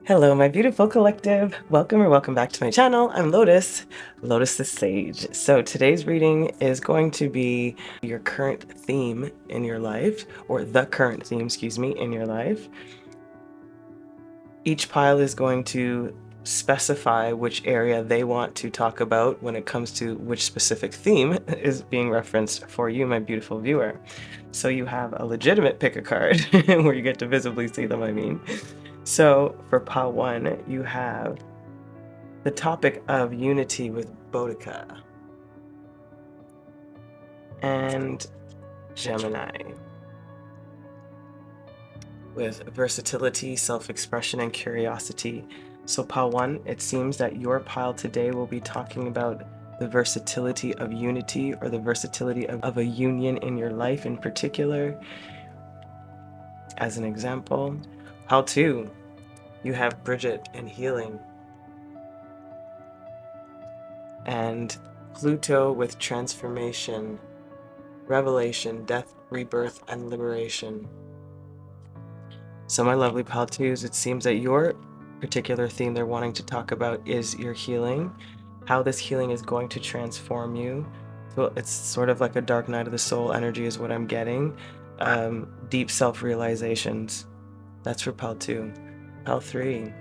Hello, my beautiful collective. Welcome back to my channel. I'm Lotus, Lotus the Sage. So today's reading is going to be your current theme in your life, or the current theme, excuse me, in your life. Each pile is going to specify which area they want to talk about when it comes to which specific theme is being referenced for you, my beautiful viewer. So you have a legitimate pick a card where you get to visibly see them, I mean. So for pile 1, you have the topic of unity with Boudica and Gemini with versatility, self-expression, and curiosity. So pile 1, it seems that your pile today will be talking about the versatility of unity, or the versatility of a union in your life in particular. As an example, pile 2, you have Bridget and healing, and Pluto with transformation, revelation, death, rebirth, and liberation. So my lovely pile 2s, it seems that your particular theme they're wanting to talk about is your healing, how this healing is going to transform you. So it's sort of like a dark night of the soul energy is what I'm getting. Deep self-realizations. That's for pile 2. Pile 3,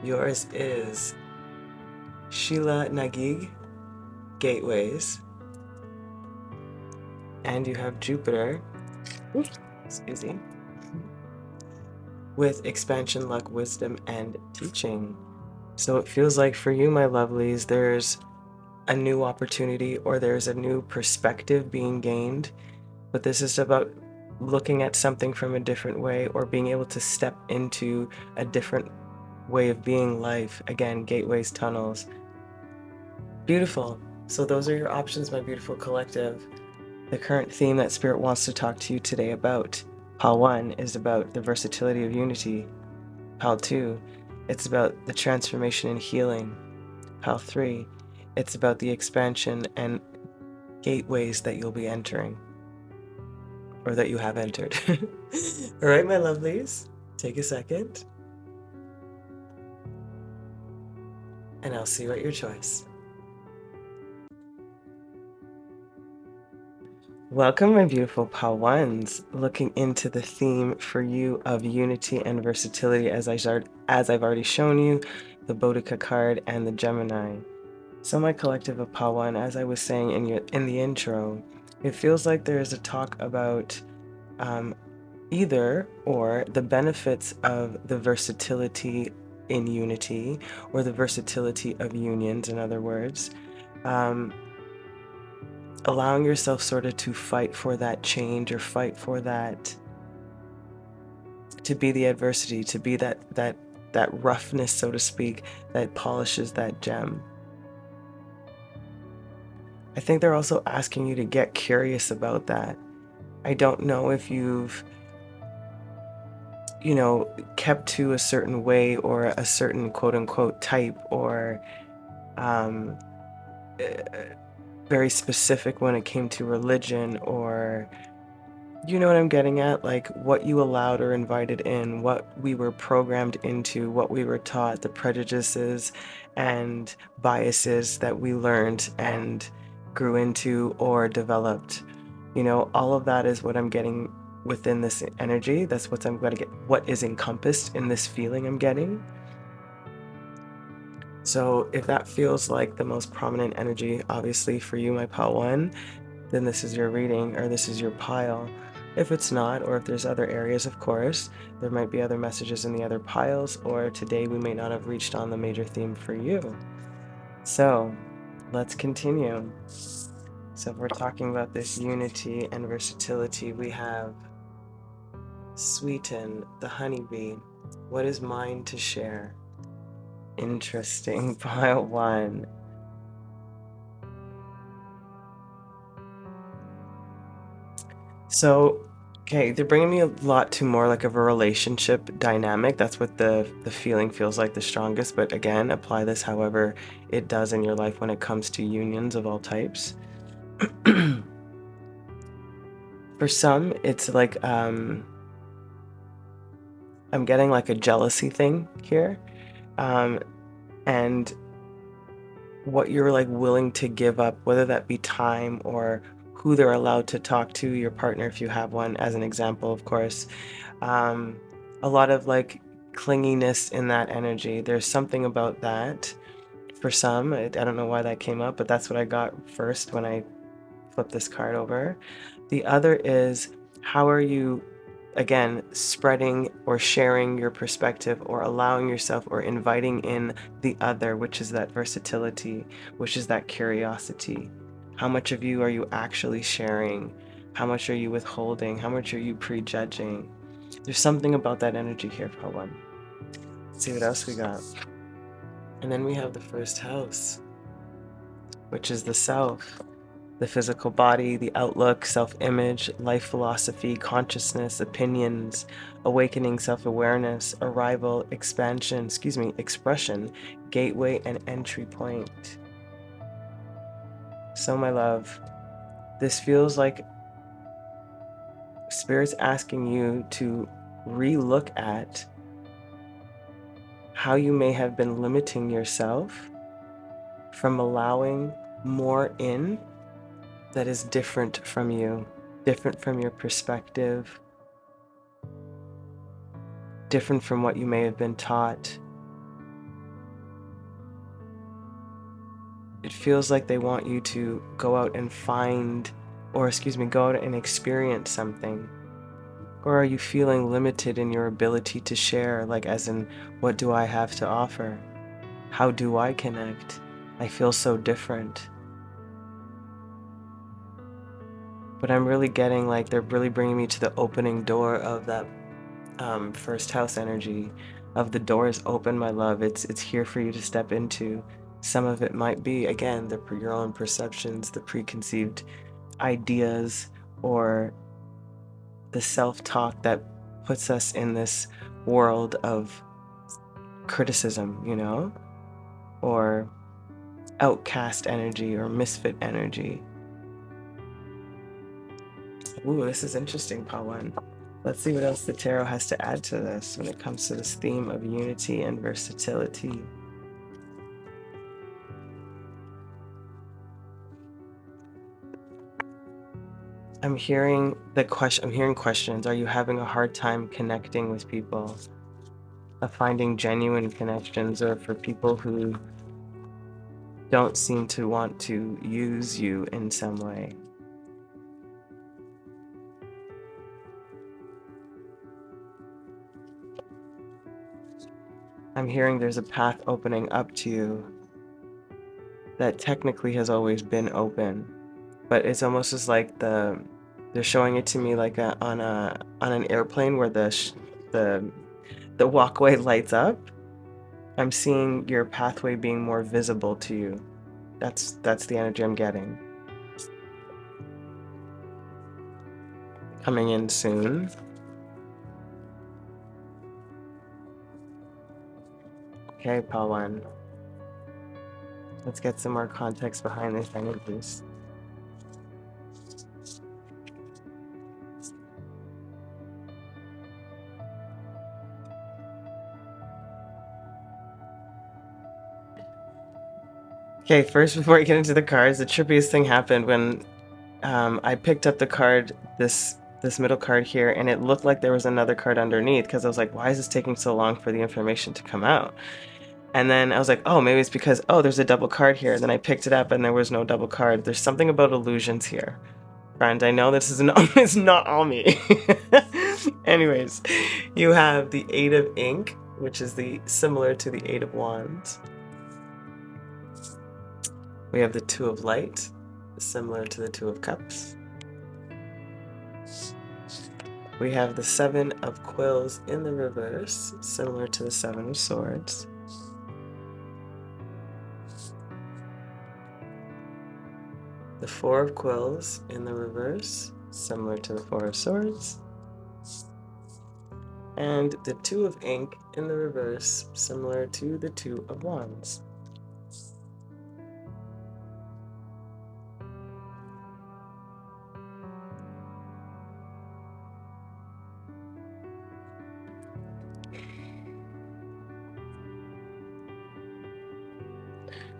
yours is 𝗨𝗟 gateways, and you have Jupiter, excuse me, with expansion, luck, wisdom, and teaching. So it feels like for you, my lovelies, there's a new opportunity, or there's a new perspective being gained, but this is about looking at something from a different way, or being able to step into a different way of being life. Again, gateways, tunnels. Beautiful. So those are your options, my beautiful collective. The current theme that Spirit wants to talk to you today about. Pile 1 is about the versatility of unity. Pile 2, it's about the transformation and healing. Pile 3, it's about the expansion and gateways that you'll be entering, or that you have entered. All right, my lovelies, take a second, and I'll see you at your choice. Welcome, my beautiful pile 1s, looking into the theme for you of unity and versatility, as I've already shown you, the Boudica card and the Gemini. So my collective of pile 1, as I was saying in the intro, it feels like there is a talk about either or the benefits of the versatility in unity, or the versatility of unions, in other words. Allowing yourself sort of to fight for that change, or fight for that, to be the adversity, to be that roughness, so to speak, that polishes that gem. I think they're also asking you to get curious about that. I don't know if you've, kept to a certain way, or a certain quote-unquote type, or very specific when it came to religion, or you know what I'm getting at, like what you allowed or invited in, what we were programmed into, what we were taught, the prejudices and biases that we learned and grew into or developed. All of that is what I'm getting within this energy. That's what I'm going to get, what is encompassed in this feeling I'm getting. So if that feels like the most prominent energy, obviously for you, my pile 1, then this is your reading, or this is your pile. If it's not, or if there's other areas, of course, there might be other messages in the other piles, or today we may not have reached on the major theme for you. So let's continue. So if we're talking about this unity and versatility, we have Sweeten, the honeybee. What is mine to share? Interesting. Pile 1. So, okay, they're bringing me a lot to more like of a relationship dynamic. That's what the feeling feels like the strongest. But again, apply this however it does in your life when it comes to unions of all types. For some, it's like I'm getting like a jealousy thing here. And what you're like willing to give up, whether that be time or who they're allowed to talk to, your partner if you have one, as an example, of course. A lot of like clinginess in that energy. There's something about that for some. I don't know why that came up, but that's what I got first when I flipped this card over. The other is, how are you, again, spreading or sharing your perspective, or allowing yourself or inviting in the other, which is that versatility, which is that curiosity. How much of you are you actually sharing? How much are you withholding? How much are you prejudging? There's something about that energy here, part one. Let's see what else we got. And then we have the first house, which is the self, the physical body, the outlook, self-image, life philosophy, consciousness, opinions, awakening self-awareness, arrival, expansion, expression, gateway, and entry point. So my love, this feels like Spirit's asking you to re-look at how you may have been limiting yourself from allowing more in that is different from you, different from your perspective, different from what you may have been taught. It feels like they want you to go out and find, or go out and experience something. Or are you feeling limited in your ability to share, like as in, what do I have to offer? How do I connect? I feel so different. But I'm really getting like they're really bringing me to the opening door of that first house energy, of the door is open, my love. It's here for you to step into. Some of it might be, again, your own perceptions, the preconceived ideas, or the self-talk that puts us in this world of criticism, you know, or outcast energy or misfit energy. Ooh, this is interesting, Pawan. Let's see what else the tarot has to add to this when it comes to this theme of unity and versatility. I'm hearing questions. Are you having a hard time connecting with people? Of finding genuine connections, or for people who don't seem to want to use you in some way? I'm hearing there's a path opening up to you that technically has always been open, but it's almost as like they're showing it to me like on an airplane where the walkway lights up. I'm seeing your pathway being more visible to you. That's the energy I'm getting. Coming in soon. Okay, Pawan. Let's get some more context behind these energies. Okay, first, before I get into the cards, the trippiest thing happened when I picked up the card, this middle card here, and it looked like there was another card underneath, because I was like, why is this taking so long for the information to come out? And then I was like, oh, maybe it's because, oh, there's a double card here. And then I picked it up and there was no double card. There's something about illusions here. Friend, I know this is it's not all me. Anyways, you have the Eight of Ink, which is similar to the Eight of Wands. We have the Two of Light, similar to the Two of Cups. We have the Seven of Quills in the reverse, similar to the Seven of Swords. The Four of Quills in the reverse, similar to the Four of Swords. And the Two of Ink in the reverse, similar to the Two of Wands.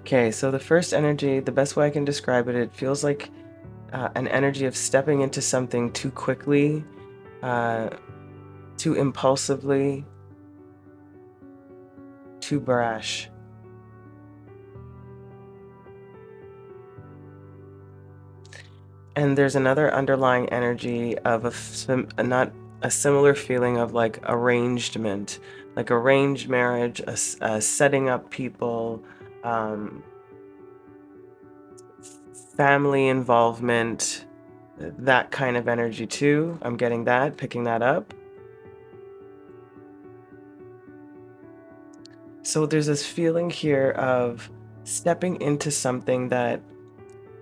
Okay, so the first energy, the best way I can describe it, it feels like an energy of stepping into something too quickly, uh, too impulsively, too brash. And there's another underlying energy of not a similar feeling of like arrangement, like arranged marriage, a setting up people, um, family involvement, that kind of energy too. I'm getting that, picking that up. So there's this feeling here of stepping into something that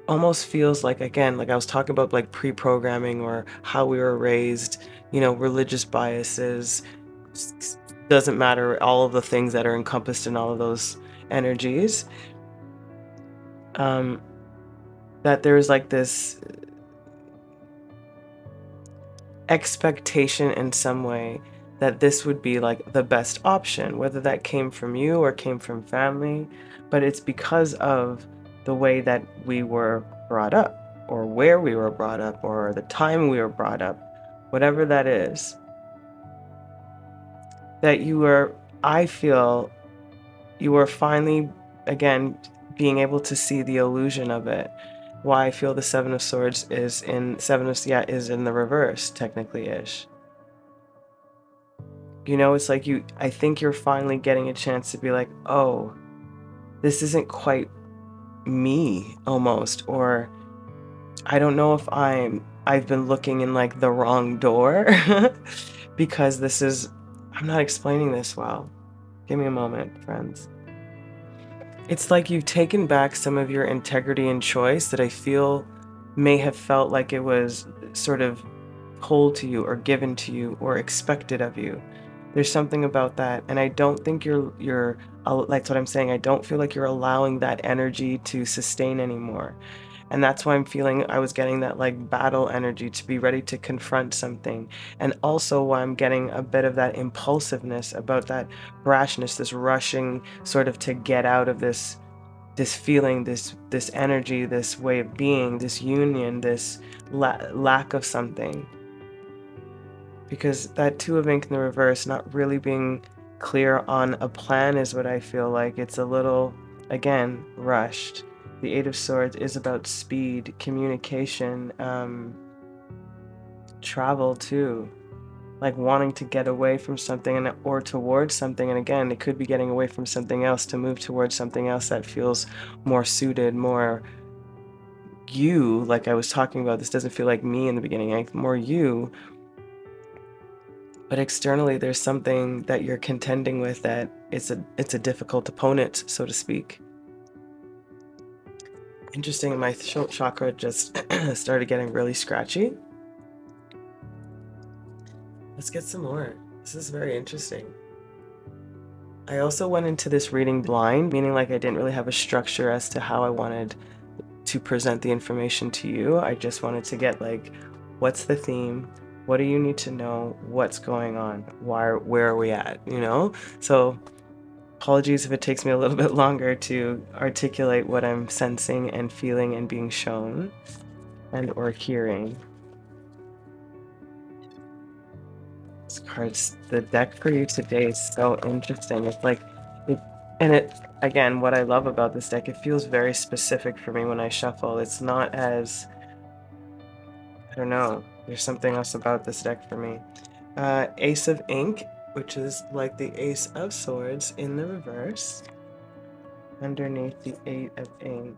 almost feels like, again, like I was talking about like pre-programming or how we were raised, religious biases, doesn't matter, all of the things that are encompassed in all of those energies. That there's like this expectation in some way that this would be like the best option, whether that came from you or came from family, but it's because of the way that we were brought up, or where we were brought up, or the time we were brought up, whatever that is, that I feel you were finally, again, being able to see the illusion of it. Why I feel the Seven of Swords is in the reverse, technically-ish. It's like I think you're finally getting a chance to be like, oh, this isn't quite me, almost, or I don't know if I've been looking in like the wrong door because I'm not explaining this well. Give me a moment, friends. It's like you've taken back some of your integrity and choice that I feel may have felt like it was sort of told to you or given to you or expected of you. There's something about that, and I don't think that's what I'm saying. I don't feel like you're allowing that energy to sustain anymore. And that's why I was getting that like battle energy to be ready to confront something. And also why I'm getting a bit of that impulsiveness, about that brashness, this rushing sort of to get out of this feeling, this energy, this way of being, this union, this lack of something. Because that Two of Ink in the reverse, not really being clear on a plan, is what I feel like. It's a little, again, rushed. The Eight of Swords is about speed, communication, travel too. Like wanting to get away from something or towards something. And again, it could be getting away from something else to move towards something else that feels more suited, more you, like I was talking about. This doesn't feel like me in the beginning, more you. But externally, there's something that you're contending with that it's a difficult opponent, so to speak. Interesting, my throat chakra just started getting really scratchy. Let's get some more. This is very interesting. I also went into this reading blind, meaning like I didn't really have a structure as to how I wanted to present the information to you. I just wanted to get like, what's the theme? What do you need to know? What's going on? Where are we at? So apologies if it takes me a little bit longer to articulate what I'm sensing and feeling and being shown and or hearing. This card's, the deck for you today is so interesting. It's like, again, what I love about this deck, it feels very specific for me when I shuffle. It's not as, I don't know, there's something else about this deck for me. Ace of Ink, which is like the Ace of Swords in the reverse, underneath the Eight of Ink.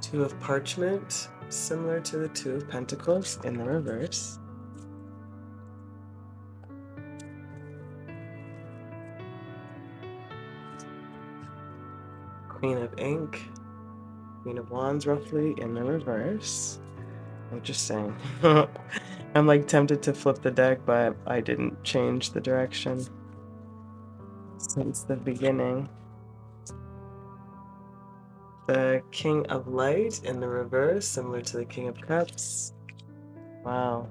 Two of Parchment, similar to the Two of Pentacles in the reverse. Queen of Ink, Queen of Wands roughly in the reverse. Interesting. I'm like tempted to flip the deck, but I didn't change the direction since the beginning. the King of Light in the reverse, similar to the King of Cups. Wow.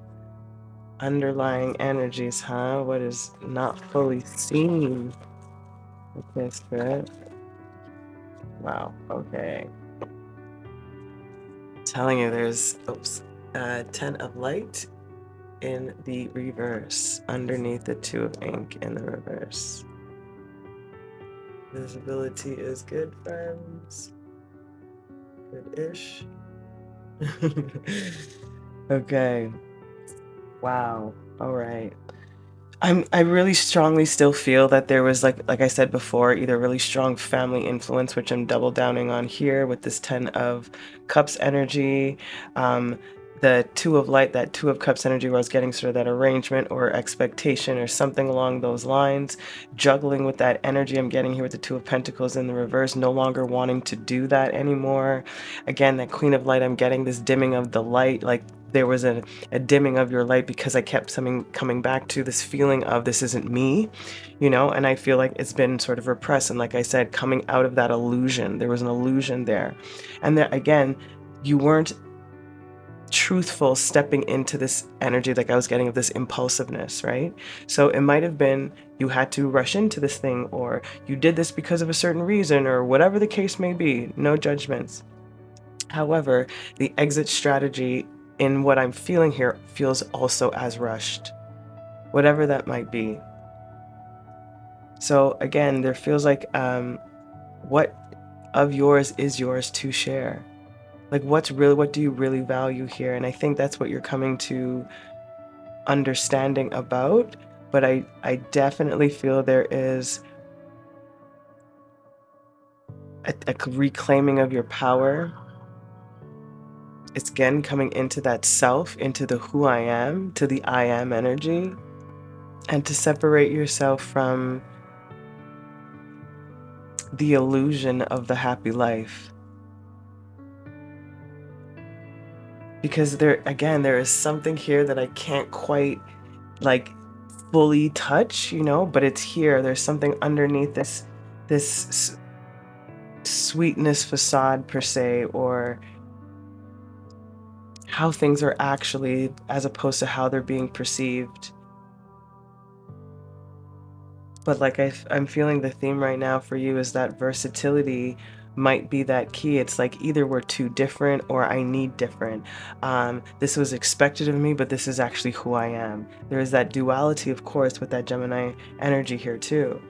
Underlying energies, huh? What is not fully seen? Okay, Spirit. Wow, okay. Telling you there's, 10 of Light in the reverse, underneath the 2 of ink in the reverse. Visibility is good, friends. Good-ish. Okay. Wow. All right. I really strongly still feel that there was, like I said before, either really strong family influence, which I'm double downing on here with this 10 of Cups energy, the 2 of Light, that 2 of Cups energy where I was getting sort of that arrangement or expectation or something along those lines, juggling with that energy I'm getting here with the 2 of Pentacles in the reverse, no longer wanting to do that anymore. Again, that Queen of Light, I'm getting this dimming of the light, like there was a dimming of your light because I kept coming back to this feeling of this isn't me, you know, and I feel like it's been sort of repressed. And like I said, coming out of that illusion, there was an illusion there. And that, again, you weren't truthful stepping into this energy like I was getting of this impulsiveness, right? So it might have been you had to rush into this thing, or you did this because of a certain reason, or whatever the case may be. No judgments. However, the exit strategy in what I'm feeling here feels also as rushed, whatever that might be. So again, there feels like what of yours is yours to share. Like what do you really value here? And I think that's what you're coming to understanding about. But I definitely feel there is a reclaiming of your power. It's again coming into that self, into the who I am, to the I am energy, and to separate yourself from the illusion of the happy life. Because there is something here that I can't quite like fully touch, you know, but it's here. There's something underneath this sweetness facade per se, or how things are actually as opposed to how they're being perceived. But like I'm feeling the theme right now for you is that versatility might be that key. It's like either we're too different or I need different. This was expected of me, but this is actually who I am. There is that duality, of course, with that Gemini energy here too.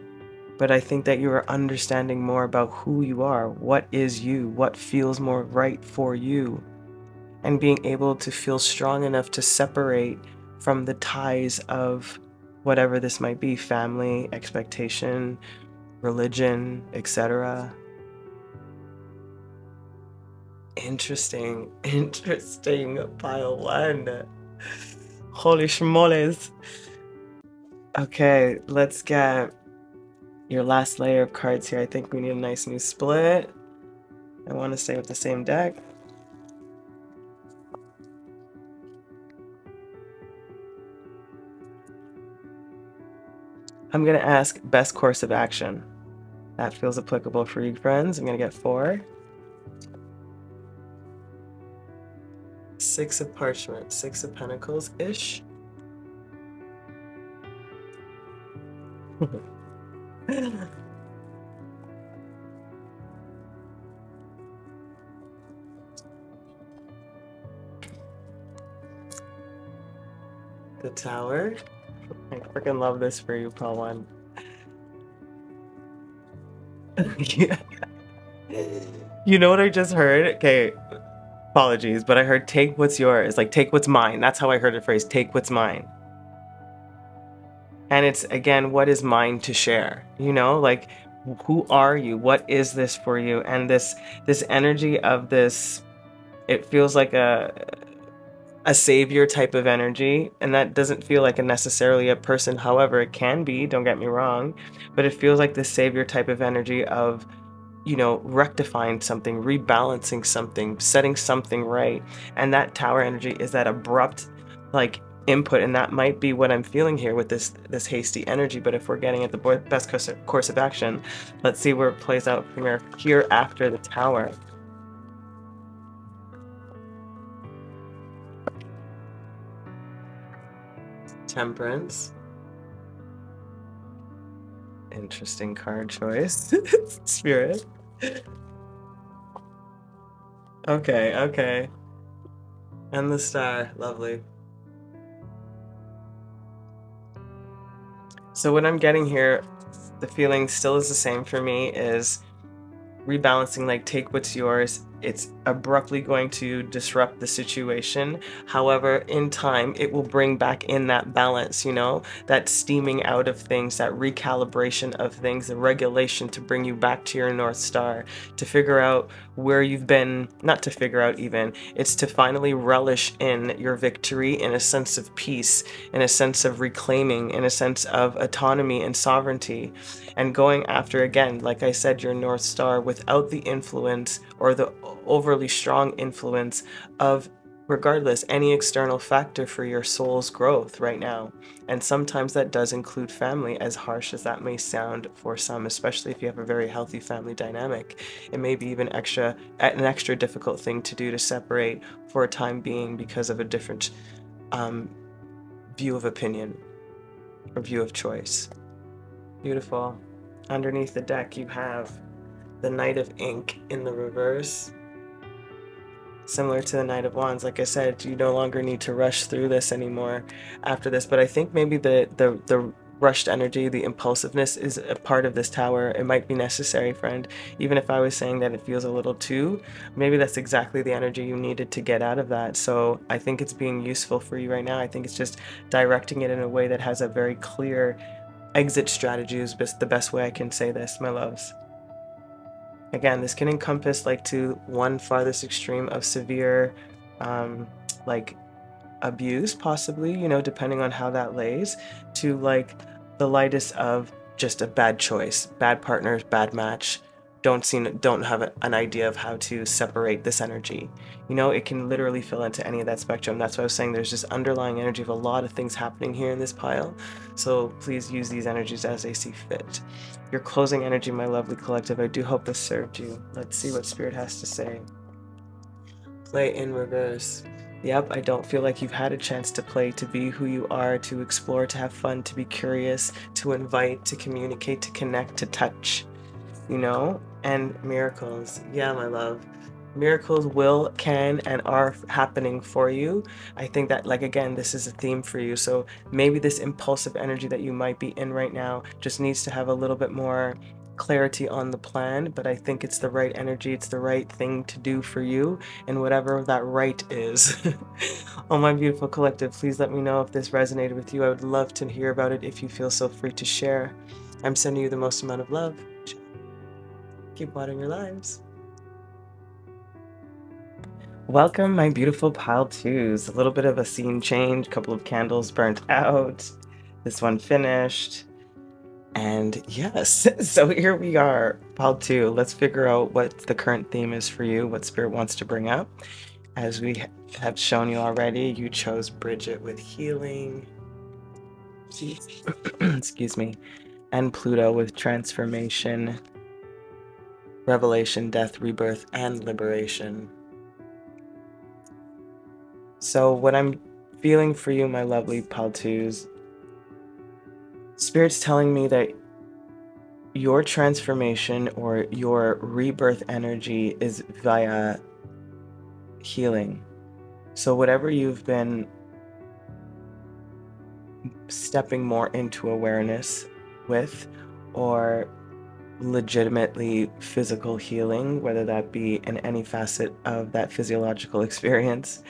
But I think that you are understanding more about who you are, what is you, what feels more right for you, and being able to feel strong enough to separate from the ties of whatever this might be, family, expectation, religion, etc. Interesting, pile one. Holy schmoles. Okay, let's get your last layer of cards here. I think we need a nice new split. I want to stay with the same deck. I'm going to ask best course of action. That feels applicable for you, friends. I'm going to get 4. 6 of parchment, 6 of pentacles-ish. The Tower. I freaking love this for you, Paul One. Yeah. You know what I just heard? Okay, apologies, but I heard take what's yours, like take what's mine. That's how I heard the phrase, take what's mine. And it's, again, what is mine to share? You know, like, who are you? What is this for you? And this energy of this, it feels like a savior type of energy, and that doesn't feel like necessarily a person. However, it can be, don't get me wrong, but it feels like this savior type of energy of, you know, rectifying something, rebalancing something, setting something right. And that Tower energy is that abrupt, like, input, and that might be what I'm feeling here with this hasty energy. But if we're getting at the best course of action, let's see where it plays out from here after the Tower. Temperance. Interesting card choice. Spirit. Okay, okay. And the Star. Lovely. So what I'm getting here, the feeling still is the same for me, is rebalancing, like take what's yours. It's abruptly going to disrupt the situation. However, in time, it will bring back in that balance, you know, that steaming out of things, that recalibration of things, the regulation to bring you back to your North Star, to figure out where you've been, not to figure out even, it's to finally relish in your victory, in a sense of peace, in a sense of reclaiming, in a sense of autonomy and sovereignty, and going after, again, like I said, your North Star without the influence or the overly strong influence of, regardless, any external factor for your soul's growth right now. And sometimes that does include family, as harsh as that may sound for some, especially if you have a very healthy family dynamic. It may be even an extra difficult thing to do, to separate for a time being because of a different view of opinion or view of choice. Beautiful. Underneath the deck you have the Knight of Ink in the reverse. Similar to the Knight of Wands, like I said, you no longer need to rush through this anymore after this, but I think maybe the rushed energy, the impulsiveness is a part of this tower. It might be necessary, friend. Even if I was saying that it feels a little too, maybe that's exactly the energy you needed to get out of that. So I think it's being useful for you right now. I think it's just directing it in a way that has a very clear exit strategy, is the best way I can say this, my loves. Again, this can encompass like to one farthest extreme of severe like abuse, possibly, you know, depending on how that lays, to like the lightest of just a bad choice, bad partners, bad match, don't have an idea of how to separate this energy. You know, it can literally fill into any of that spectrum. That's why I was saying there's just underlying energy of a lot of things happening here in this pile. So please use these energies as they see fit. Your closing energy, my lovely collective, I do hope this served you. Let's see what Spirit has to say. Play in reverse. Yep, I don't feel like you've had a chance to play, to be who you are, to explore, to have fun, to be curious, to invite, to communicate, to connect, to touch, you know? And miracles. Yeah, my love. Miracles will, can, and are happening for you. I think that, like, again, this is a theme for you. So maybe this impulsive energy that you might be in right now just needs to have a little bit more clarity on the plan, but I think it's the right energy, it's the right thing to do for you, and whatever that right is. Oh, my beautiful collective, please let me know if this resonated with you. I would love to hear about it if you feel so free to share. I'm sending you the most amount of love. Keep watering your lives. Welcome, my beautiful pile twos. A little bit of a scene change, a couple of candles burnt out, this one finished. And yes, so here we are, pile two. Let's figure out what the current theme is for you, what Spirit wants to bring up. As we have shown you already, you chose Bridget with healing. Excuse me. And Pluto with transformation, revelation, death, rebirth, and liberation. So what I'm feeling for you, my lovely pile twos, Spirit's telling me that your transformation or your rebirth energy is via healing. So whatever you've been stepping more into awareness with, or legitimately physical healing, whether that be in any facet of that physiological experience,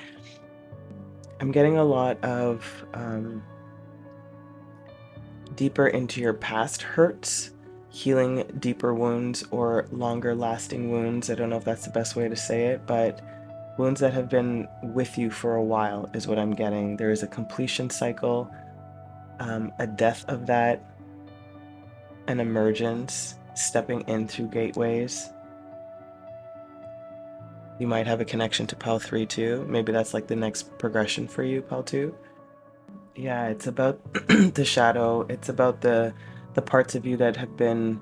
I'm getting a lot of deeper into your past hurts, healing deeper wounds or longer lasting wounds. I don't know if that's the best way to say it, but wounds that have been with you for a while is what I'm getting. There is a completion cycle, a death of that, an emergence, stepping in through gateways. You might have a connection to pile 3 too. Maybe that's like the next progression for you, pile 2. Yeah, it's about the shadow. It's about the parts of you that have been,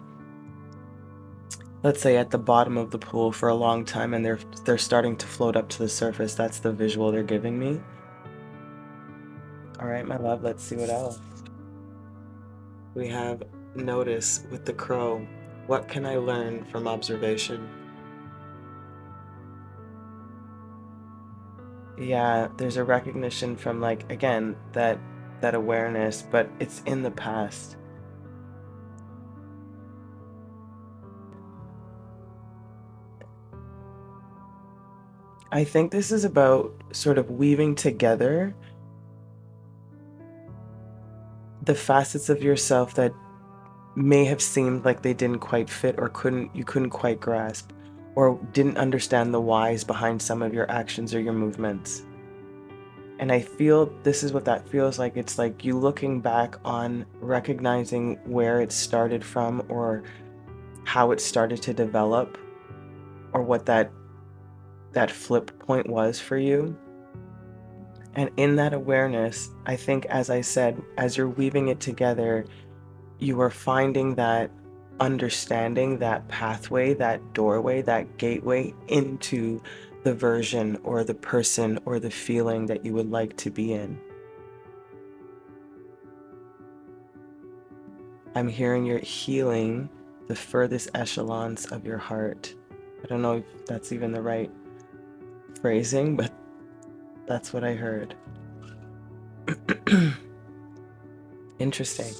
let's say, at the bottom of the pool for a long time, and they're starting to float up to the surface. That's the visual they're giving me. All right, my love, let's see what else. We have notice with the crow. What can I learn from observation? Yeah, there's a recognition from, like, again, that awareness, but it's in the past. I think this is about sort of weaving together the facets of yourself that may have seemed like they didn't quite fit, or you couldn't quite grasp, or didn't understand the whys behind some of your actions or your movements. And I feel this is what that feels like. It's like you looking back on recognizing where it started from, or how it started to develop, or what that flip point was for you. And in that awareness, I think, as I said, as you're weaving it together, you are finding that understanding, that pathway, that doorway, that gateway into the version or the person or the feeling that you would like to be in. I'm hearing you're healing the furthest echelons of your heart. I don't know if that's even the right phrasing, but that's what I heard. Interesting.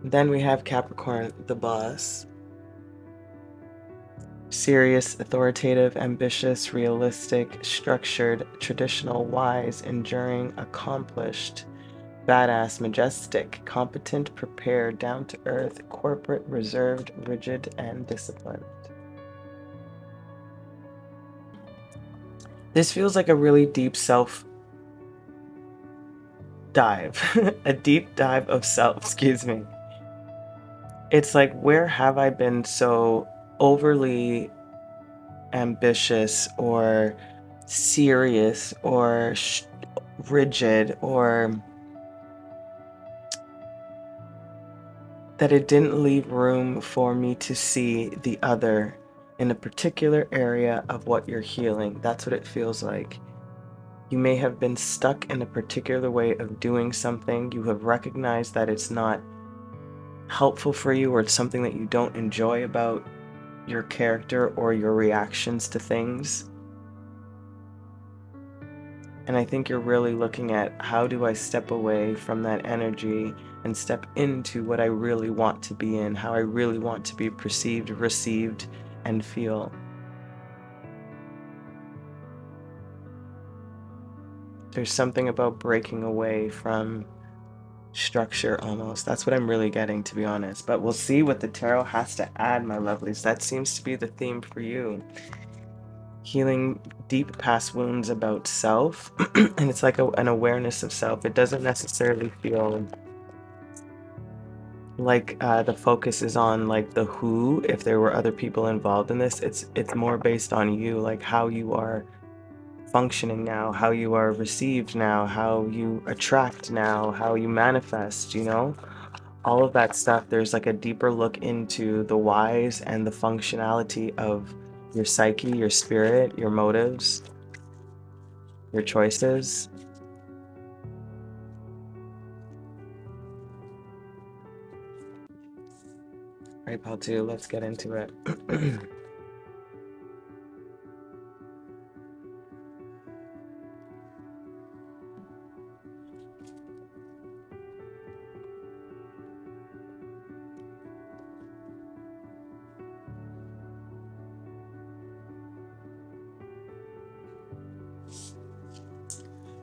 Then we have Capricorn, the boss. Serious, authoritative, ambitious, realistic, structured, traditional, wise, enduring, accomplished, badass, majestic, competent, prepared, down to earth, corporate, reserved, rigid, and disciplined. This feels like a really deep self dive, a deep dive of self, excuse me. It's like, where have I been so overly ambitious or serious or rigid, or that it didn't leave room for me to see the other in a particular area of what you're healing? That's what it feels like. You may have been stuck in a particular way of doing something. You have recognized that it's not helpful for you, or it's something that you don't enjoy about your character or your reactions to things. And I think you're really looking at, how do I step away from that energy and step into what I really want to be in, how I really want to be perceived, received, and feel. There's something about breaking away from structure almost. That's what I'm really getting, to be honest. But we'll see what the tarot has to add, my lovelies. That seems to be the theme for you. Healing deep past wounds about self. And it's like an awareness of self. It doesn't necessarily feel like the focus is on like the who, if there were other people involved in this. It's more based on you, like how you are functioning now, how you are received now, how you attract now, how you manifest, you know, all of that stuff. There's like a deeper look into the whys and the functionality of your psyche, your spirit, your motives, your choices. All right, pal 2, let's get into it.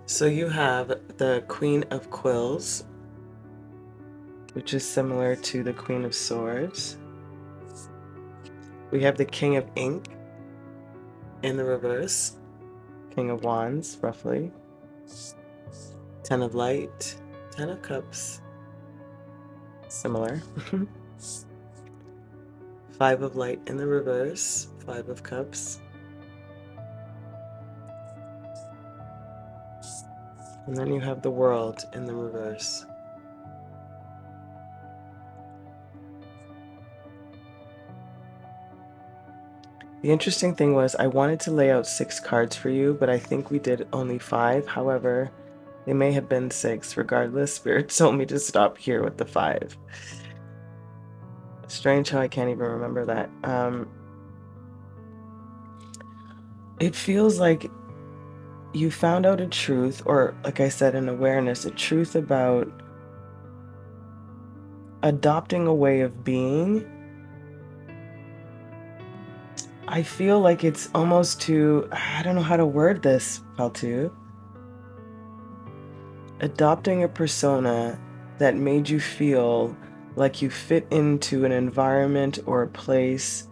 So you have the Queen of Quills, which is similar to the Queen of Swords. We have the King of Ink in the reverse, King of Wands, roughly, 10 of Light, 10 of Cups, similar, 5 of Light in the reverse, 5 of Cups, and then you have the World in the reverse. The interesting thing was, I wanted to lay out 6 cards for you, but I think we did only 5. However, They may have been 6. Regardless, Spirit told me to stop here with the 5. Strange how I can't even remember that. It feels like you found out a truth, or like I said, an awareness, a truth about adopting a way of being. I feel like it's almost too, I don't know how to word this, 𝗏. Adopting a persona that made you feel like you fit into an environment or a place,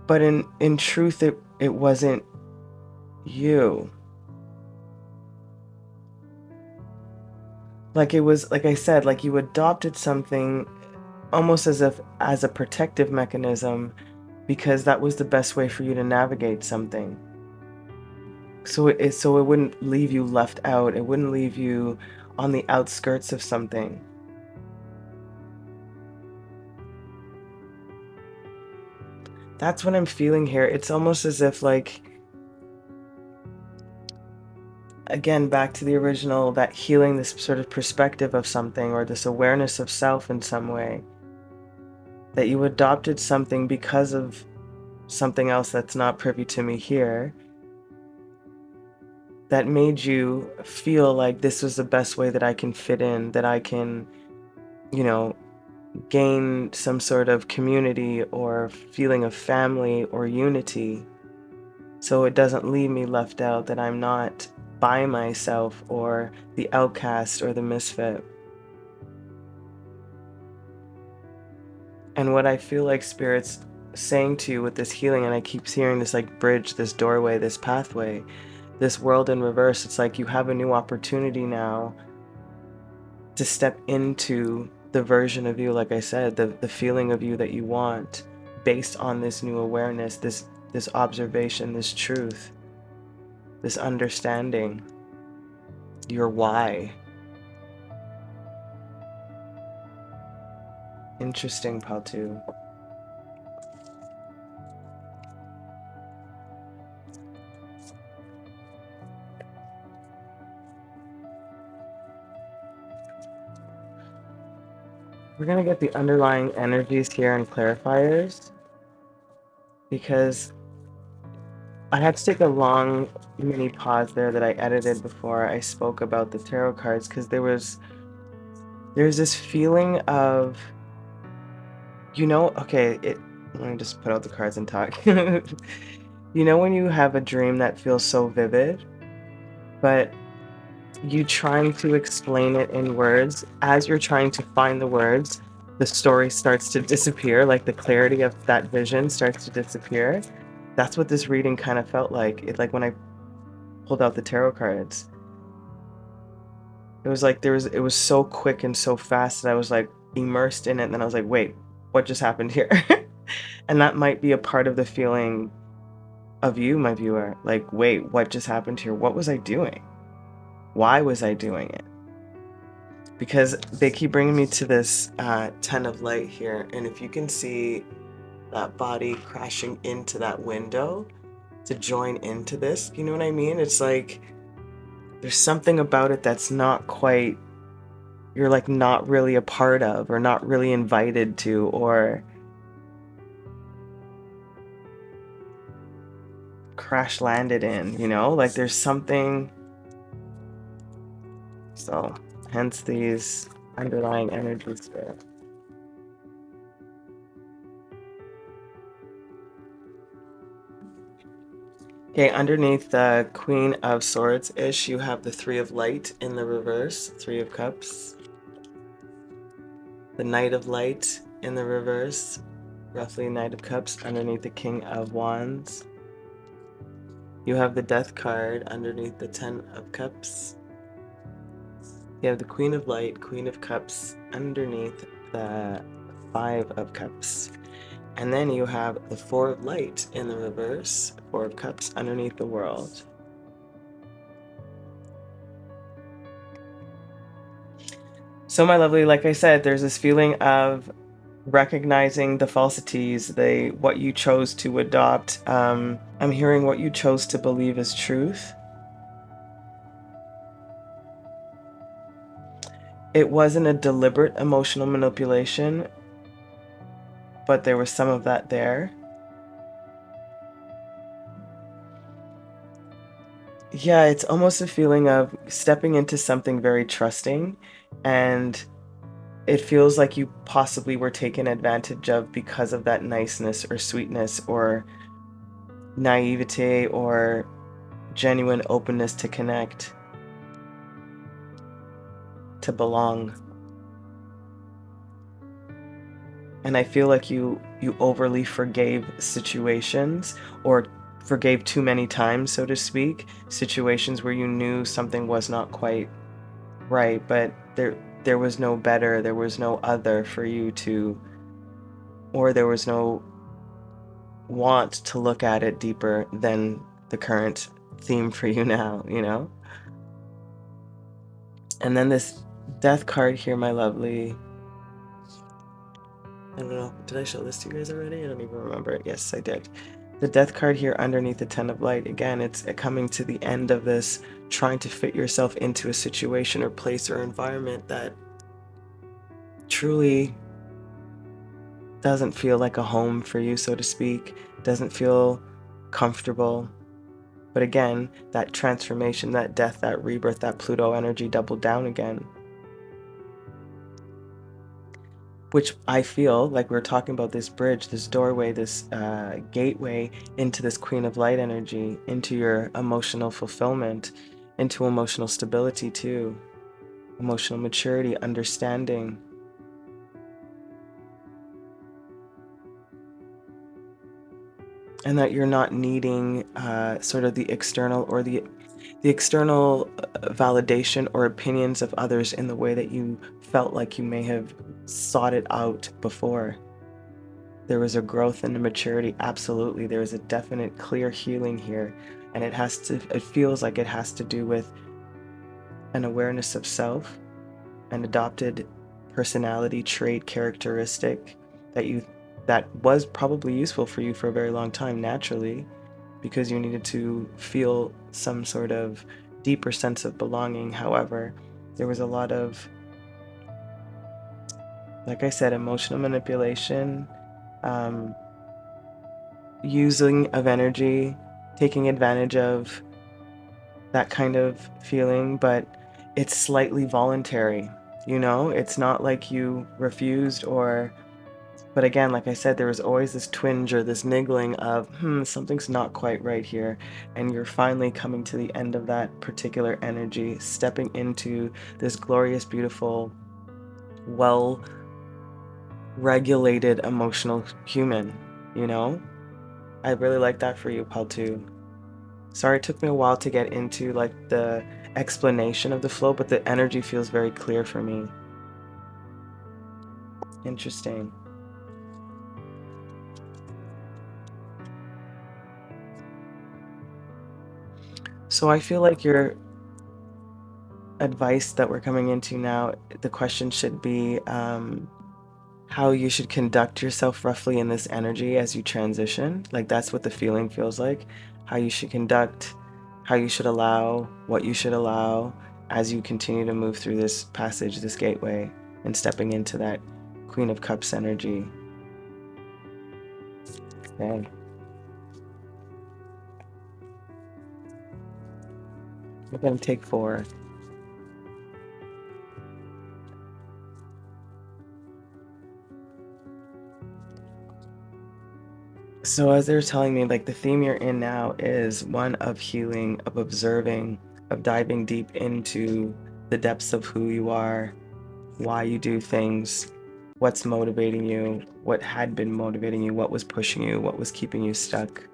but in truth it wasn't you. Like it was, like I said, like you adopted something almost as if as a protective mechanism, because that was the best way for you to navigate something. So it wouldn't leave you left out. It wouldn't leave you on the outskirts of something. That's what I'm feeling here. It's almost as if, like, again, back to the original, that healing, this sort of perspective of something, or this awareness of self in some way, that you adopted something because of something else that's not privy to me here, that made you feel like this was the best way that I can fit in, that I can, you know, gain some sort of community or feeling of family or unity, so it doesn't leave me left out, that I'm not by myself or the outcast or the misfit. And what I feel like Spirit's saying to you with this healing, and I keep hearing this like bridge, this doorway, this pathway, this world in reverse, it's like you have a new opportunity now to step into the version of you, like I said, the feeling of you that you want, based on this new awareness, this observation, this truth, this understanding, your why. Interesting, 𝗏. We're gonna get the underlying energies here and clarifiers, because I had to take a long mini pause there that I edited before I spoke about the tarot cards, because there's this feeling of, you know, okay, let me just put out the cards and talk. You know when you have a dream that feels so vivid, but you trying to explain it in words, as you're trying to find the words, the story starts to disappear, like the clarity of that vision starts to disappear. That's what this reading kind of felt like. It, like when I pulled out the tarot cards, it was like it was so quick and so fast, and I was like immersed in it, and then I was like, wait, what just happened here? And that might be a part of the feeling of you, my viewer, like, wait, what just happened here? What was I doing? Why was I doing it? Because they keep bringing me to this 10 of light here, and if you can see that body crashing into that window to join into this, you know what I mean? It's like there's something about it that's not quite, you're like not really a part of, or not really invited to, or crash landed in, you know, like there's something. So hence these underlying energies there. Okay, underneath the Queen of Swords-ish, you have the 3 of Light in the reverse, 3 of Cups. The Knight of Light in the reverse, roughly Knight of Cups, underneath the King of Wands. You have the Death card underneath the 10 of Cups. You have the Queen of Light, Queen of Cups underneath the 5 of Cups. And then you have the 4 of Light in the reverse, 4 of Cups underneath the World. So my lovely, like I said, there's this feeling of recognizing the falsities, what you chose to adopt. I'm hearing what you chose to believe is truth. it wasn't a deliberate emotional manipulation, but there was some of that there. Yeah, it's almost a feeling of stepping into something very trusting, and it feels like you possibly were taken advantage of because of that niceness or sweetness or naivete or genuine openness to connect, to belong. And I feel like you overly forgave situations, or forgave too many times, so to speak, situations where you knew something was not quite right, but there was no better, there was no other for you to, or there was no want to look at it deeper than the current theme for you now, you know? And then this death card here, my lovely. I don't know, did I show this to you guys already? I don't even remember. Yes, I did. The death card here underneath the 10 of light, again, it's coming to the end of this, trying to fit yourself into a situation or place or environment that truly doesn't feel like a home for you, so to speak, doesn't feel comfortable. But again, that transformation, that death, that rebirth, that Pluto energy doubled down again. Which I feel like we're talking about this bridge, this doorway, this gateway into this Queen of Light energy, into your emotional fulfillment, into emotional stability too, emotional maturity, understanding. And that you're not needing sort of the external or the external validation or opinions of others in the way that you felt like you may have sought it out before. There was a growth and a maturity, absolutely. There is a definite clear healing here, and it feels like it has to do with an awareness of self, an adopted personality trait, characteristic that was probably useful for you for a very long time naturally, because you needed to feel some sort of deeper sense of belonging. However, there was a lot of, like I said, emotional manipulation, using of energy, taking advantage of that kind of feeling, but it's slightly voluntary, you know? It's not like you refused but again, like I said, there was always this twinge or this niggling of, something's not quite right here. And you're finally coming to the end of that particular energy, stepping into this glorious, beautiful, well-regulated emotional human, you know? I really like that for you, Paltu. Sorry it took me a while to get into like the explanation of the flow, but the energy feels very clear for me. Interesting. So I feel like your advice that we're coming into now, the question should be how you should conduct yourself roughly in this energy as you transition. Like that's what the feeling feels like. How you should conduct, how you should allow, what you should allow as you continue to move through this passage, this gateway, and stepping into that Queen of Cups energy. Okay. We're going to take 4. So as they're telling me, like the theme you're in now is one of healing, of observing, of diving deep into the depths of who you are, why you do things, what's motivating you, what had been motivating you, what was pushing you, what was keeping you stuck.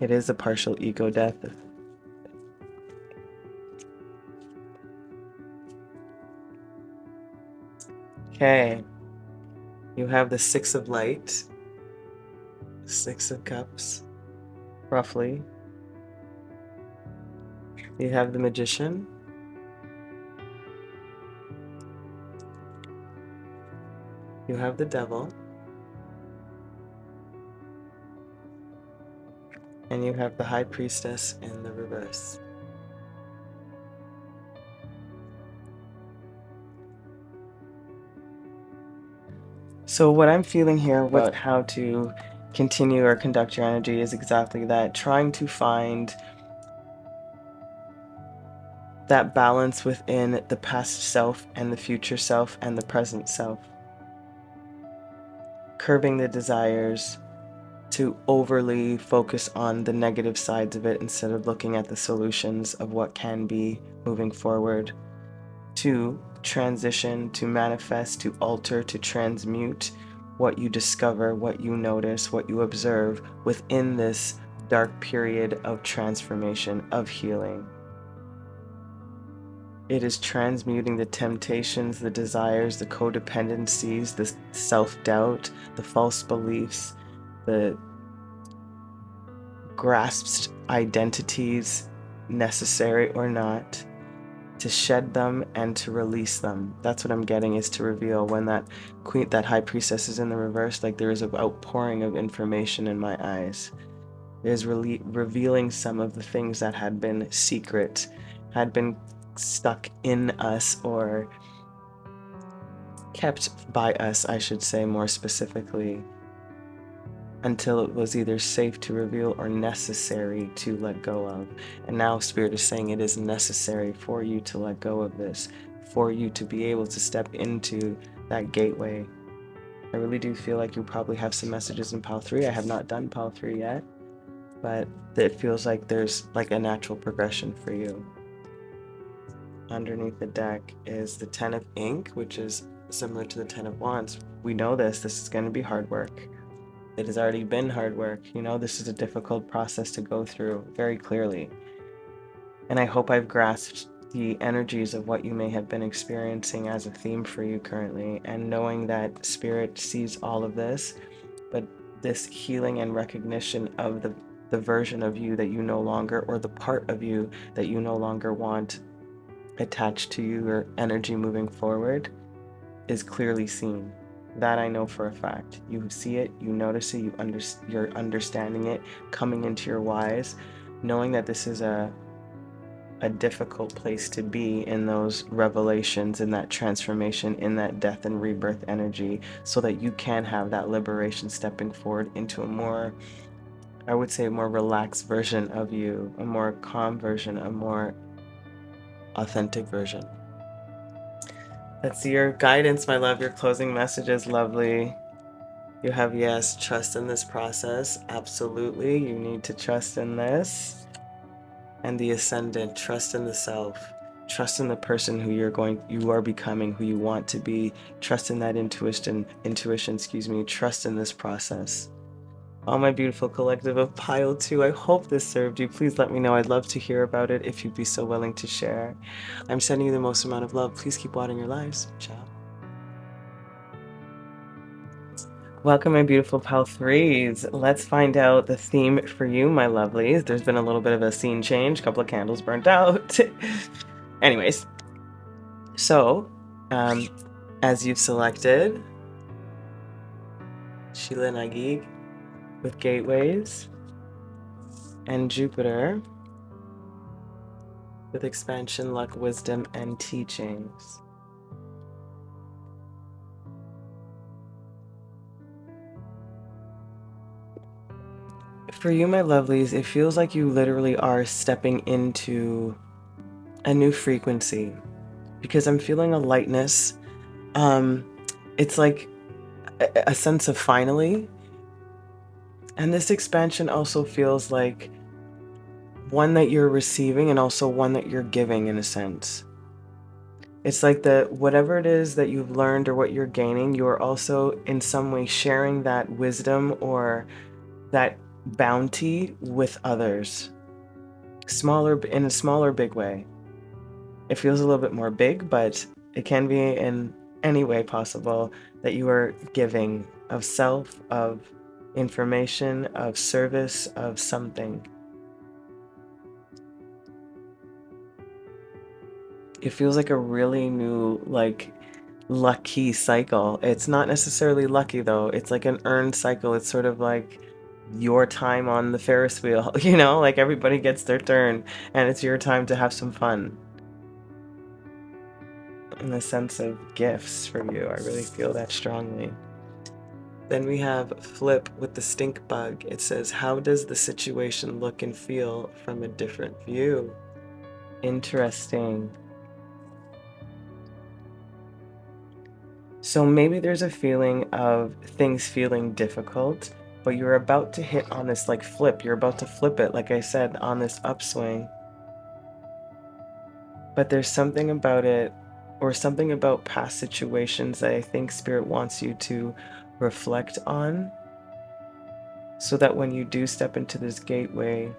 It is a partial ego death. Okay. You have the 6 of light, 6 of cups, roughly. You have the magician. You have the devil. And you have the high priestess in the reverse. So what I'm feeling here about how to continue or conduct your energy is exactly that, trying to find that balance within the past self and the future self and the present self. Curbing the desires to overly focus on the negative sides of it instead of looking at the solutions of what can be moving forward. To transition, to manifest, to alter, to transmute what you discover, what you notice, what you observe within this dark period of transformation, of healing. It is transmuting the temptations, the desires, the codependencies, the self-doubt, the false beliefs, the grasped identities, necessary or not, to shed them and to release them. That's what I'm getting, is to reveal when that high priestess is in the reverse, like there is an outpouring of information in my eyes. There's revealing some of the things that had been secret, had been stuck in us, or kept by us, I should say more specifically, until it was either safe to reveal or necessary to let go of. And now Spirit is saying it is necessary for you to let go of this, for you to be able to step into that gateway. I really do feel like you probably have some messages in pile 3. I have not done pile 3 yet, but it feels like there's like a natural progression for you. Underneath the deck is the 10 of ink, which is similar to the 10 of wands. We know this is going to be hard work. It has already been hard work. You know, this is a difficult process to go through very clearly. And I hope I've grasped the energies of what you may have been experiencing as a theme for you currently, and knowing that Spirit sees all of this, but this healing and recognition of the version of you that you no longer, or the part of you that you no longer want attached to you or energy moving forward, is clearly seen. That I know for a fact. You see it, you notice it, you're understanding it, coming into your whys, knowing that this is a difficult place to be in those revelations, in that transformation, in that death and rebirth energy, so that you can have that liberation stepping forward into a more, I would say, a more relaxed version of you, a more calm version, a more authentic version. That's your guidance, my love, your closing messages, lovely. You have, yes, trust in this process. Absolutely, you need to trust in this. And the ascendant, trust in the self. Trust in the person who you are becoming, who you want to be. Trust in that intuition, trust in this process. All my beautiful collective of pile 2, I hope this served you. Please let me know. I'd love to hear about it if you'd be so willing to share. I'm sending you the most amount of love. Please keep watering your lives. Ciao. Welcome, my beautiful pile 3s. Let's find out the theme for you, my lovelies. There's been a little bit of a scene change, a couple of candles burnt out. Anyways, so as you've selected, Sheila Nagig with gateways, and Jupiter with expansion, luck, wisdom, and teachings. For you, my lovelies, it feels like you literally are stepping into a new frequency, because I'm feeling a lightness. It's like a sense of finally. And this expansion also feels like one that you're receiving and also one that you're giving, in a sense. It's like whatever it is that you've learned or what you're gaining, you are also in some way sharing that wisdom or that bounty with others. In a smaller, big way. It feels a little bit more big, but it can be in any way possible that you are giving of self, of information, of service, of something. It feels like a really new, like, lucky cycle. It's not necessarily lucky though. It's like an earned cycle. It's sort of like your time on the Ferris wheel, you know, like everybody gets their turn and it's your time to have some fun. In the sense of gifts for you, I really feel that strongly. Then we have flip with the stink bug. It says, how does the situation look and feel from a different view? Interesting. So maybe there's a feeling of things feeling difficult, but you're about to hit on this like flip. You're about to flip it, like I said, on this upswing. But there's something about it, or something about past situations that I think Spirit wants you to reflect on, so that when you do step into this gateway,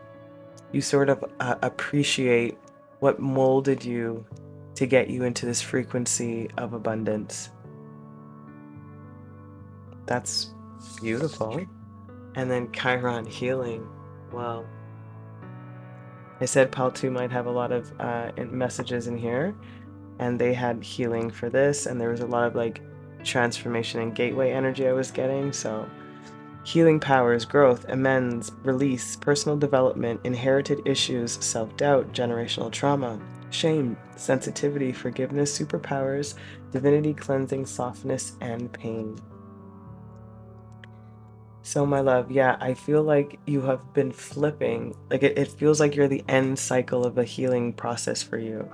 you sort of appreciate what molded you to get you into this frequency of abundance. That's beautiful. And then Chiron healing. Wow. I said Pal 2 might have a lot of messages in here, and they had healing for this, and there was a lot of like transformation and gateway energy I was getting. So healing powers, growth, amends, release, personal development, inherited issues, self-doubt, generational trauma, shame, sensitivity, forgiveness, superpowers, divinity, cleansing, softness, and pain. So my love, yeah, I feel like you have been flipping. Like it feels like you're the end cycle of a healing process for you.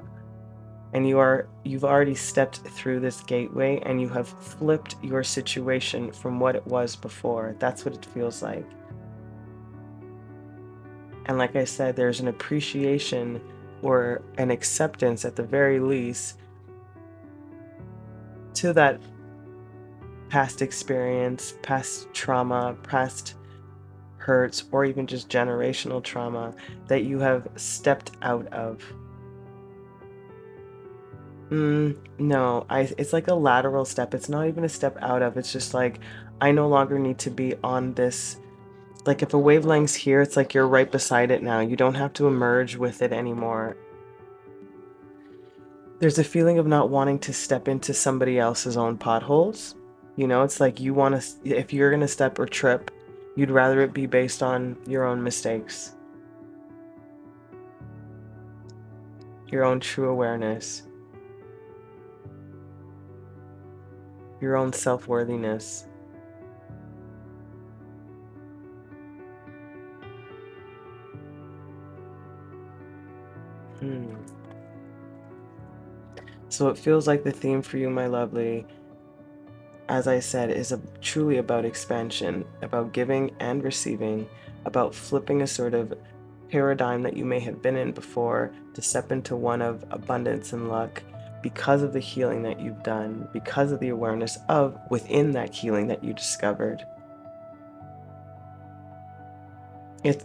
And you've already stepped through this gateway, and you have flipped your situation from what it was before. That's what it feels like. And like I said, there's an appreciation or an acceptance at the very least to that past experience, past trauma, past hurts, or even just generational trauma that you have stepped out of. No, it's like a lateral step. It's not even a step out of. It's just like, I no longer need to be on this. Like if a wavelength's here, it's like you're right beside it now. You don't have to emerge with it anymore. There's a feeling of not wanting to step into somebody else's own potholes. You know, it's like you want to, if you're going to step or trip, you'd rather it be based on your own mistakes, your own true awareness, your own self-worthiness. So it feels like the theme for you, my lovely, as I said, is truly about expansion, about giving and receiving, about flipping a sort of paradigm that you may have been in before to step into one of abundance and luck because of the healing that you've done, because of the awareness of within that healing that you discovered.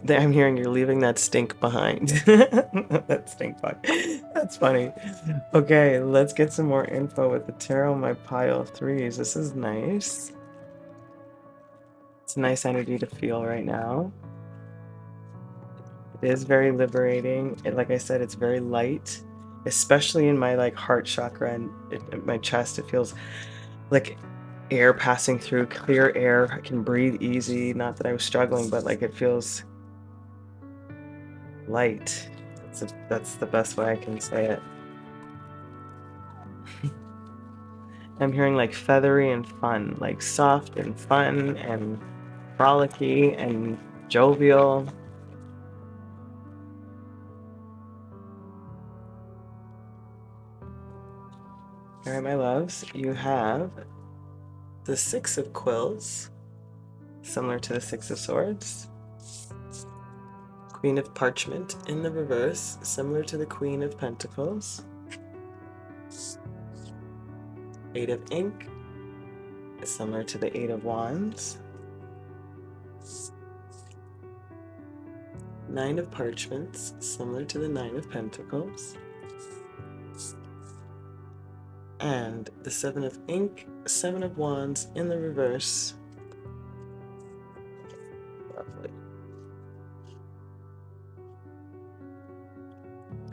I'm hearing you're leaving that stink behind. That stink bug. That's funny. Okay, let's get some more info with the tarot, my pile of threes. This is nice. It's a nice energy to feel right now. It is very liberating. Like I said, it's very light, especially in my like heart chakra and my chest. It feels like air passing through, clear air. I can breathe easy. Not that I was struggling, but like it feels light. That's the best way I can say it. I'm hearing like feathery and fun, like soft and fun and frolicky and jovial. All right, my loves, you have the Six of Quills, similar to the Six of Swords. Queen of Parchment in the reverse, similar to the Queen of Pentacles. Eight of Ink, similar to the Eight of Wands. Nine of Parchments, similar to the Nine of Pentacles. And the Seven of Ink, Seven of Wands in the reverse. Lovely.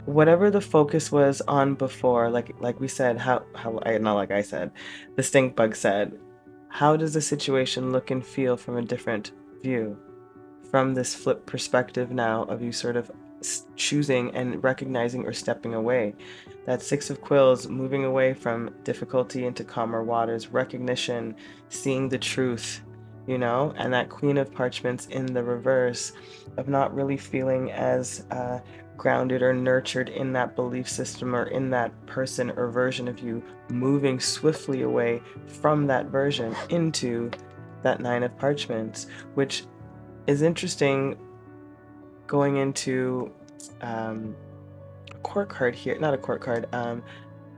Whatever the focus was on before, like we said, not like I said, the stink bug said, how does the situation look and feel from a different view? From this flip perspective now of you sort of choosing and recognizing or stepping away. That Six of Quills, moving away from difficulty into calmer waters, recognition, seeing the truth, you know, and that Queen of Parchments in the reverse of not really feeling as grounded or nurtured in that belief system or in that person or version of you, moving swiftly away from that version into that Nine of Parchments, which is interesting going into a court card here, not a court card,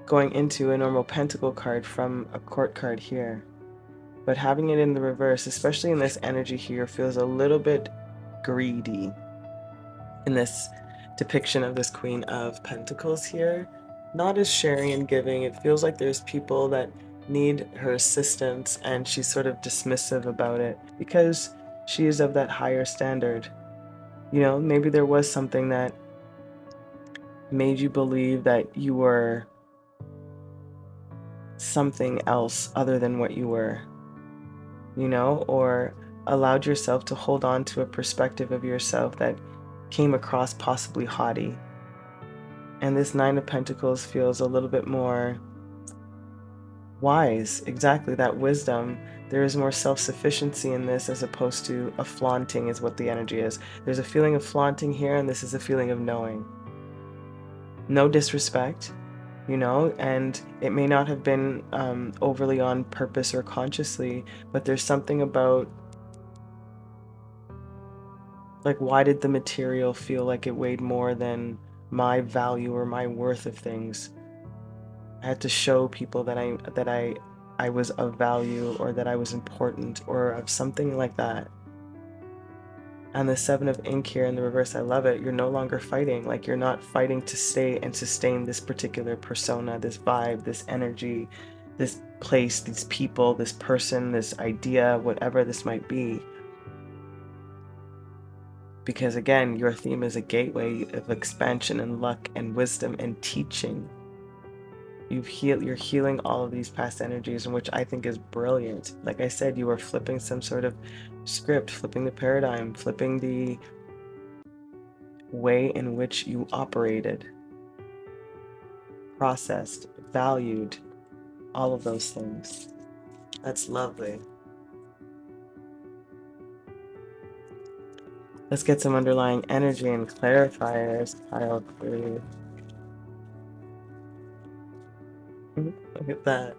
going into a normal pentacle card from a court card here. But having it in the reverse, especially in this energy here, feels a little bit greedy in this depiction of this Queen of Pentacles here. Not as sharing and giving. It feels like there's people that need her assistance and she's sort of dismissive about it because she is of that higher standard. You know, maybe there was something that made you believe that you were something else other than what you were, you know, or allowed yourself to hold on to a perspective of yourself that came across possibly haughty. And this Nine of Pentacles feels a little bit more wise, exactly, that wisdom. There is more self-sufficiency in this as opposed to a flaunting is what the energy is. There's a feeling of flaunting here, and this is a feeling of knowing. No disrespect, you know, and it may not have been overly on purpose or consciously, but there's something about, like, why did the material feel like it weighed more than my value or my worth of things? I had to show people that I was of value, or that I was important, or of something like that. And the Seven of Ink here in the reverse, I love it. You're no longer fighting. Like, you're not fighting to stay and sustain this particular persona, this vibe, this energy, this place, these people, this person, this idea, whatever this might be. Because again, your theme is a gateway of expansion and luck and wisdom and teaching. You're healing all of these past energies, and which I think is brilliant. Like I said, you are flipping some sort of script, flipping the paradigm, flipping the way in which you operated, processed, valued, all of those things. That's lovely. Let's get some underlying energy and clarifiers piled through. Look at that.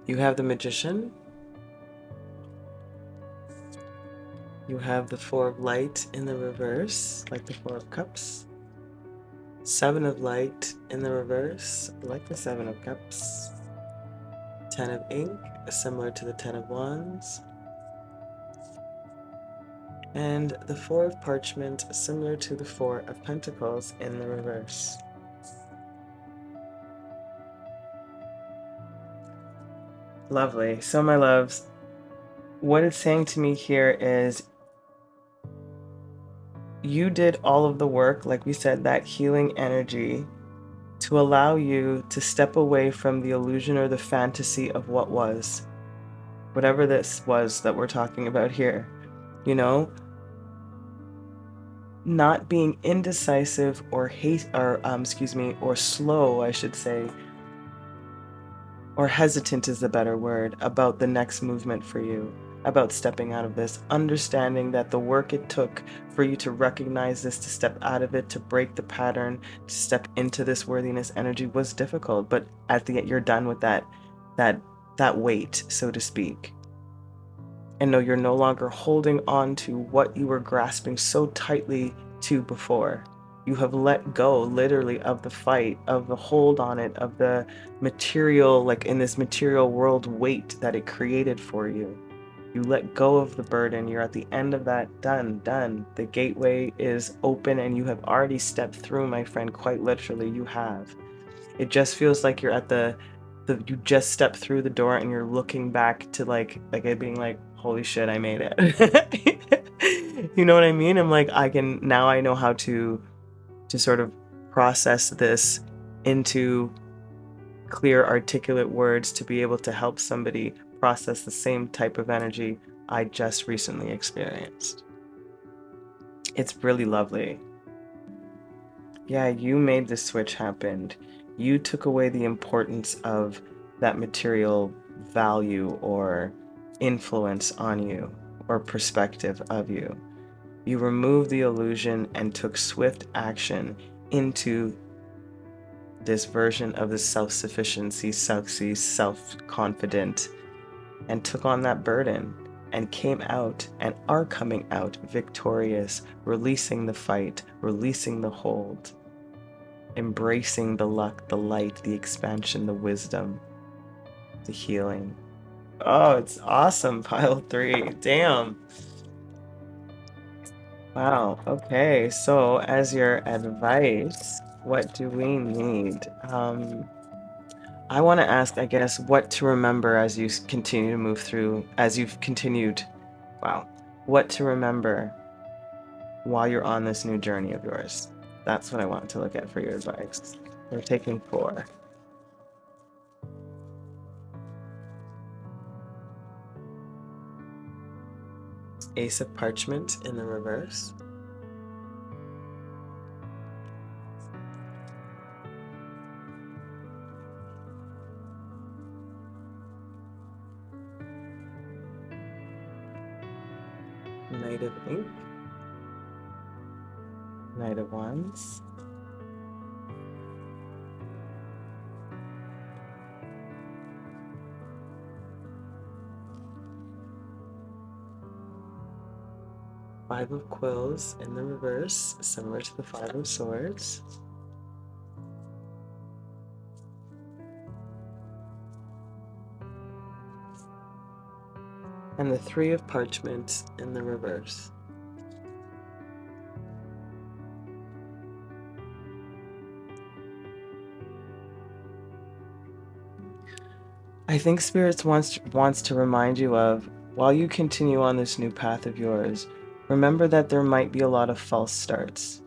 You have the Magician. You have the Four of Light in the reverse, like the Four of Cups. Seven of Light in the reverse, like the Seven of Cups. Ten of Ink, similar to the Ten of Wands. And the Four of Parchment, similar to the Four of Pentacles in the reverse. Lovely. So my loves, what it's saying to me here is you did all of the work, like we said, that healing energy, to allow you to step away from the illusion or the fantasy of what was. Whatever this was that we're talking about here, you know? Not being indecisive or or slow, I should say, or hesitant is the better word, about the next movement for you, about stepping out of this, understanding that the work it took for you to recognize this, to step out of it, to break the pattern, to step into this worthiness energy was difficult, but at the end you're done with that weight, so to speak. And no, you're no longer holding on to what you were grasping so tightly to before. You have let go, literally, of the fight, of the hold on it, of the material, like in this material world, weight that it created for you. You let go of the burden. You're at the end of that. Done. The gateway is open and you have already stepped through, my friend. Quite literally, you have. It just feels like you're at you just stepped through the door and you're looking back to like it being like, holy shit, I made it. You know what I mean? I'm like, now I know how to sort of process this into clear, articulate words to be able to help somebody process the same type of energy I just recently experienced. It's really lovely. Yeah, you made the switch happen. You took away the importance of that material value or influence on you or perspective of you. You removed the illusion and took swift action into this version of the self-sufficiency, sexy, self-confident, and took on that burden and came out and are coming out victorious, releasing the fight, releasing the hold, embracing the luck, the light, the expansion, the wisdom, the healing. Oh, it's awesome, pile 3. Damn. Wow. Okay. So as your advice, what do we need? I want to ask, I guess, what to remember as you continue to move through, as you've continued, wow, what to remember while you're on this new journey of yours. That's what I want to look at for your advice. We're taking 4. Ace of Parchment in the reverse. Knight of Ink. Knight of Wands. Five of Quills in the reverse, similar to the Five of Swords. And the Three of Parchment in the reverse. I think Spirits wants to remind you of, while you continue on this new path of yours, remember that there might be a lot of false starts.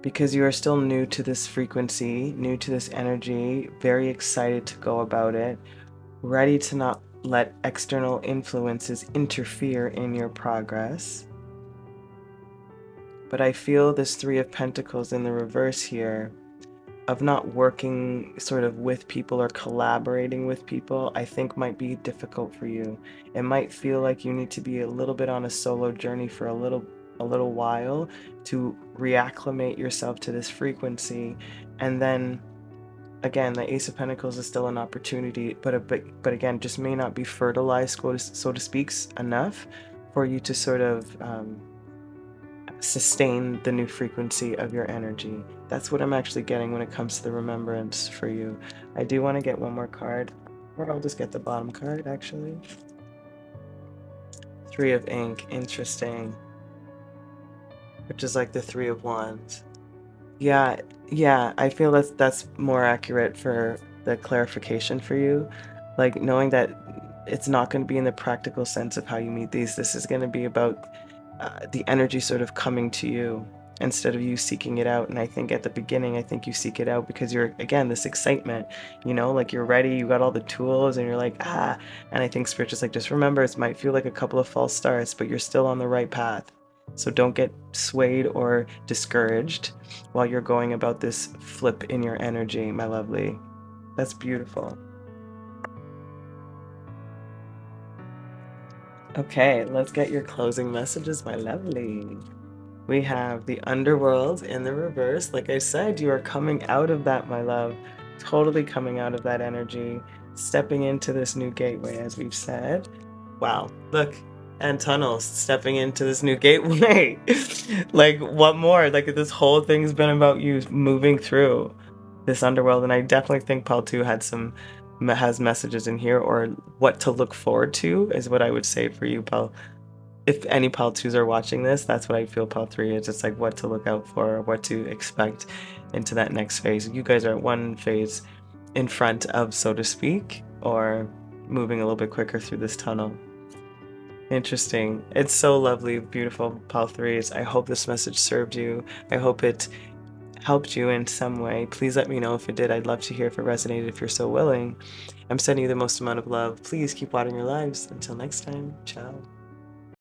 Because you are still new to this frequency, new to this energy, very excited to go about it, ready to not let external influences interfere in your progress. But I feel this Three of Pentacles in the reverse here, of not working sort of with people or collaborating with people, I think might be difficult for you. It might feel like you need to be a little bit on a solo journey for a little while to reacclimate yourself to this frequency. And then again, the Ace of Pentacles is still an opportunity, but again, just may not be fertilized, so to speak, enough for you to sort of sustain the new frequency of your energy. That's what I'm actually getting when it comes to the remembrance for you. I do want to get one more card, or I'll just get the bottom card actually. Three of Ink, interesting. Which is like the Three of Wands. Yeah, I feel that's more accurate for the clarification for you. Like knowing that it's not going to be in the practical sense of how you meet these. This is going to be about the energy sort of coming to you instead of you seeking it out. And I think at the beginning, I think you seek it out because you're, again, this excitement, you know, like you're ready, you got all the tools and you're like, and I think Spirit is like, just remember, it might feel like a couple of false starts, but you're still on the right path. So don't get swayed or discouraged while you're going about this flip in your energy, my lovely. That's beautiful. Okay, let's get your closing messages, my lovely. We have the underworld in the reverse. Like I said, you are coming out of that, my love. Totally coming out of that energy, stepping into this new gateway, as we've said. Wow, look. And tunnels, stepping into this new gateway. Like, what more? Like, this whole thing's been about you moving through this underworld. And I definitely think pile 2 has messages in here, or what to look forward to is what I would say for you, pile. If any pile 2s are watching this, that's what I feel pile 3 is. It's like what to look out for, what to expect into that next phase. You guys are one phase in front of, so to speak, or moving a little bit quicker through this tunnel. Interesting. It's so lovely, beautiful, pile 3s. I hope this message served you. I hope it helped you in some way, please let me know if it did. I'd love to hear if it resonated, if you're so willing. I'm sending you the most amount of love. Please keep watering your lives. Until next time, ciao.